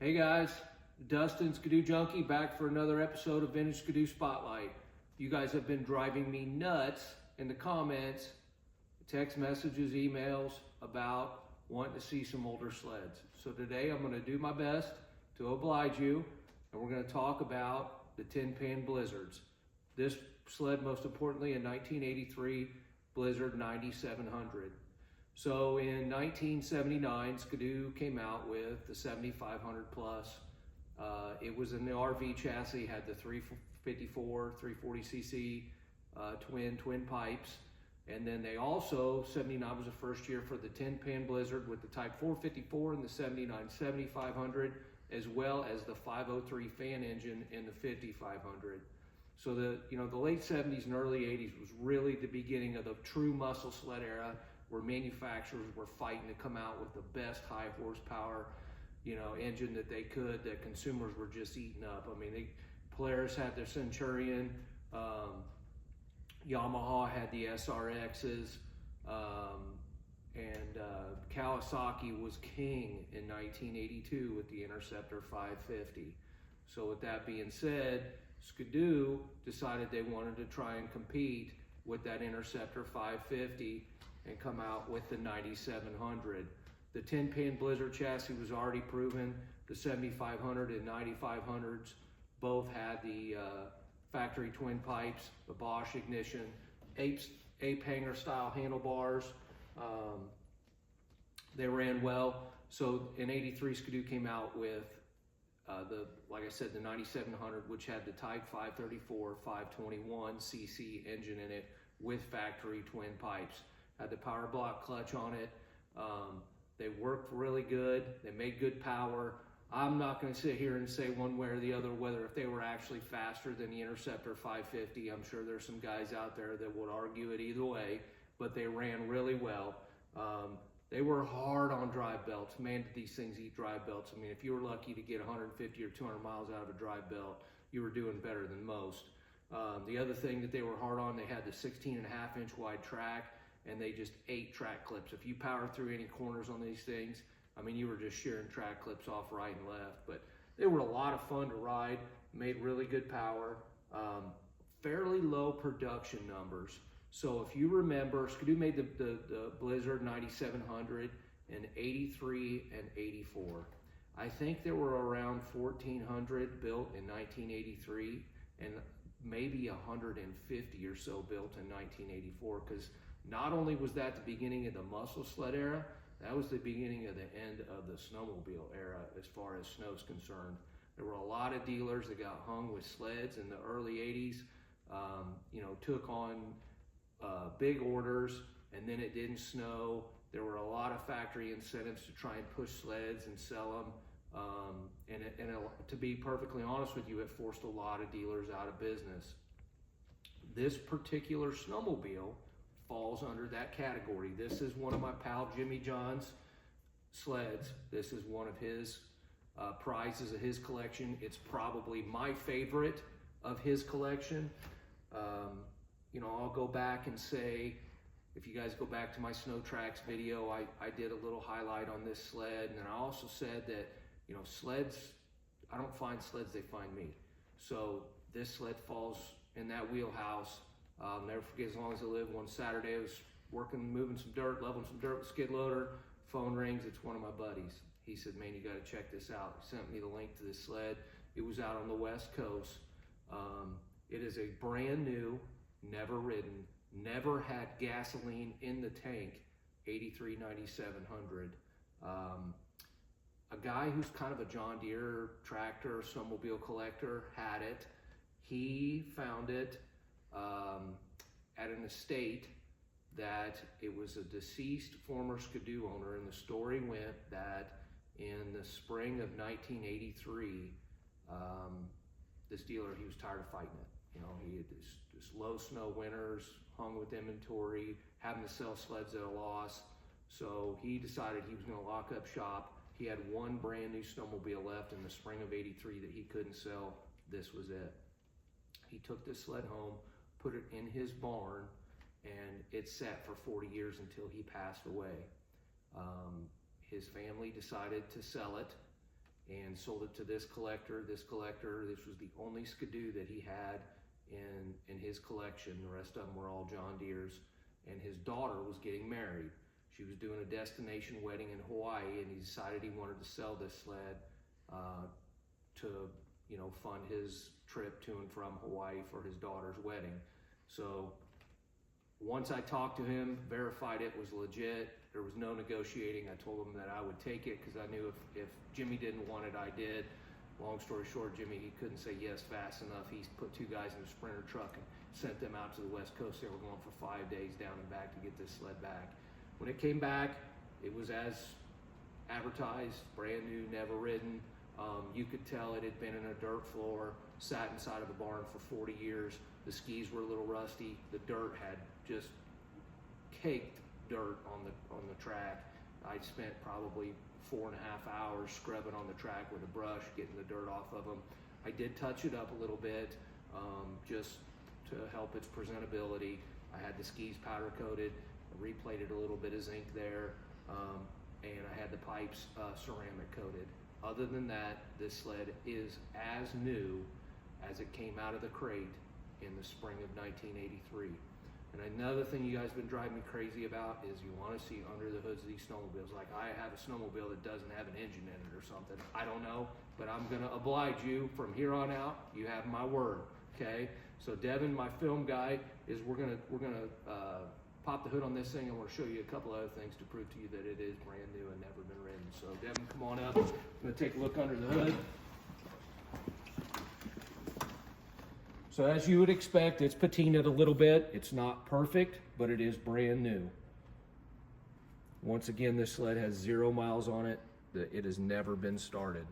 Hey guys, Dustin Skidoojunky back for another episode of Vintage Skidoo Spotlight. You guys have been driving me nuts in the comments, text messages, emails about wanting to see some older sleds. So today I'm going to do my best to oblige you, and we're going to talk about the 10-pin Blizzards. This sled, most importantly, a 1983 Blizzard 9700. So in 1979, Skidoo came out with the 7500 plus. It was in the RV chassis, had the 354, 340cc twin pipes. And then they also, 79 was the first year for the 10-pin Blizzard with the Type 454 and the 79 7500, as well as the 503 fan engine in the 5500. So the late 70s and early 80s was really the beginning of the true muscle sled era, where manufacturers were fighting to come out with the best high horsepower, engine that they could, that consumers were just eating up. I mean, Polaris had their Centurion, Yamaha had the SRXs, and Kawasaki was king in 1982 with the Interceptor 550. So with that being said, Skidoo decided they wanted to try and compete with that Interceptor 550 and come out with the 9700. The 10-pin Blizzard chassis was already proven. The 7500 and 9500s both had the factory twin pipes, the Bosch ignition, ape hanger style handlebars. They ran well. So in 83, Skidoo came out with like I said, the 9700, which had the Type 534, 521 cc engine in it with factory twin pipes. Had the power block clutch on it. They worked really good. They made good power. I'm not going to sit here and say one way or the other whether if they were actually faster than the Interceptor 550. I'm sure there's some guys out there that would argue it either way, but they ran really well. They were hard on drive belts. Man, did these things eat drive belts. I mean, if you were lucky to get 150 or 200 miles out of a drive belt, you were doing better than most. The other thing that they were hard on, they had the 16.5-inch wide track, and they just ate track clips. If you powered through any corners on these things, I mean, you were just shearing track clips off right and left. But they were a lot of fun to ride, made really good power, fairly low production numbers. So if you remember, Skidoo made the Blizzard 9700 in 83 and 84. I think there were around 1,400 built in 1983 and maybe 150 or so built in 1984, because not only was that the beginning of the muscle sled era, that was the beginning of the end of the snowmobile era as far as snow's concerned. There were a lot of dealers that got hung with sleds in the early 80s, took on big orders, and then it didn't snow. There were a lot of factory incentives to try and push sleds and sell them. And to be perfectly honest with you, it forced a lot of dealers out of business. This particular snowmobile falls under that category. This is one of my pal Jimmy John's sleds. This is one of his prizes of his collection. It's probably my favorite of his collection. I'll go back and say, if you guys go back to my Snow Tracks video, I did a little highlight on this sled, and then I also said that, sleds, I don't find sleds, they find me. So this sled falls in that wheelhouse. I'll never forget, as long as I live, one Saturday I was moving some dirt, leveling some dirt with skid loader, phone rings, it's one of my buddies. He said, man, you gotta check this out. He sent me the link to this sled. It was out on the West Coast. It is a brand new, never ridden, never had gasoline in the tank, 83 9700. A guy who's kind of a John Deere tractor, snowmobile collector had it. He found it at an estate that it was a deceased former Skidoo owner, and the story went that in the spring of 1983, this dealer, he was tired of fighting it. He had this low snow winters, hung with inventory, having to sell sleds at a loss. So he decided he was going to lock up shop. He had one brand new snowmobile left in the spring of 83 that he couldn't sell. This was it. He took this sled home, put it in his barn, and it sat for 40 years until he passed away. His family decided to sell it, and sold it to this collector. This was the only Skidoo that he had in his collection. The rest of them were all John Deere's, and his daughter was getting married. She was doing a destination wedding in Hawaii, and he decided he wanted to sell this sled to, you know, fund his trip to and from Hawaii for his daughter's wedding. So once I talked to him, verified it was legit, there was no negotiating. I told him that I would take it because I knew if Jimmy didn't want it, I did. Long story short, Jimmy, he couldn't say yes fast enough. He put 2 guys in a Sprinter truck and sent them out to the West Coast. They were going for 5 days down and back to get this sled back. When it came back, it was as advertised, brand new, never ridden. You could tell it had been in a dirt floor, sat inside of a barn for 40 years. The skis were a little rusty. The dirt had just caked dirt on the track. I spent probably 4.5 hours scrubbing on the track with a brush, getting the dirt off of them. I did touch it up a little bit, just to help its presentability. I had the skis powder coated, I replated a little bit of zinc there, and I had the pipes ceramic coated. Other than that, this sled is as new as it came out of the crate in the spring of 1983. And another thing you guys have been driving me crazy about is you want to see under the hoods of these snowmobiles. Like, I have a snowmobile that doesn't have an engine in it or something. I don't know, but I'm going to oblige you from here on out. You have my word, okay? So Devin, my film guy, is we're gonna pop the hood on this thing. I want to show you a couple other things to prove to you that it is brand new and never been ridden. So Devin, come on up. I'm going to take a look under the hood. So as you would expect, it's patinaed a little bit. It's not perfect, but it is brand new. Once again, this sled has 0 miles on it. It has never been started.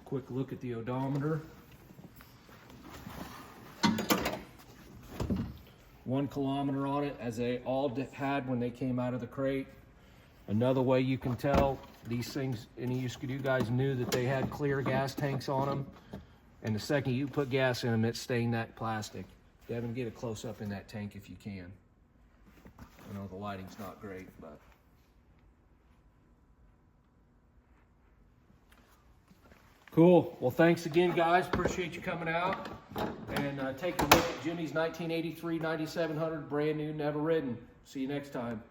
Quick look at the odometer. 1 kilometer on it, as they all had when they came out of the crate. Another way you can tell these things, any of you Skidoo guys knew that they had clear gas tanks on them, and the second you put gas in them, it stained that plastic. Devin, get a close up in that tank if you can. I know the lighting's not great, but cool. Well, thanks again, guys. Appreciate you coming out and taking a look at Jimmy's 1983 9700, brand new, never ridden. See you next time.